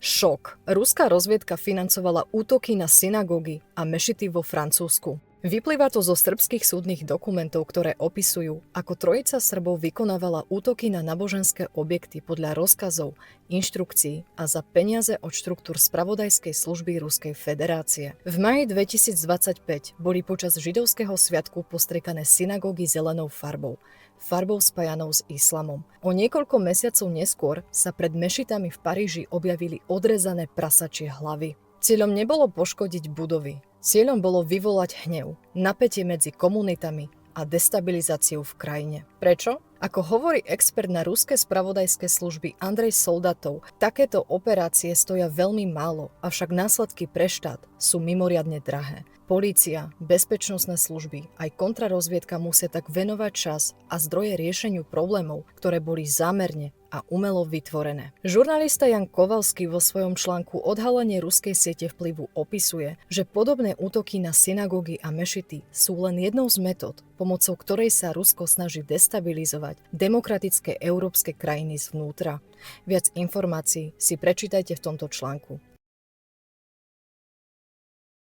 Šok. Ruská rozviedka financovala útoky na synagógy a mešity vo Francúzsku. Vyplýva to zo srbských súdnych dokumentov, ktoré opisujú, ako trojica Srbov vykonávala útoky na náboženské objekty podľa rozkazov, inštrukcií a za peniaze od štruktúr spravodajskej služby Ruskej federácie. V máji 2025 boli počas židovského sviatku postriekané synagógy zelenou farbou spájanou s islamom. O niekoľko mesiacov neskôr sa pred mešitami v Paríži objavili odrezané prasačie hlavy. Cieľom nebolo poškodiť budovy. Cieľom bolo vyvolať hnev, napätie medzi komunitami a destabilizáciu v krajine. Prečo? Ako hovorí expert na ruské spravodajské služby Andrej Soldatov, takéto operácie stoja veľmi málo, avšak následky pre štát sú mimoriadne drahé. Polícia, bezpečnostné služby aj kontrarozviedka musia tak venovať čas a zdroje riešeniu problémov, ktoré boli zámerne a umelo vytvorené. Žurnalista Jan Kovalský vo svojom článku Odhalenie ruskej siete vplyvu opisuje, že podobné útoky na synagógy a mešity sú len jednou z metód, pomocou ktorej sa Rusko snaží destabilizovať demokratické európske krajiny zvnútra. Viac informácií si prečítajte v tomto článku.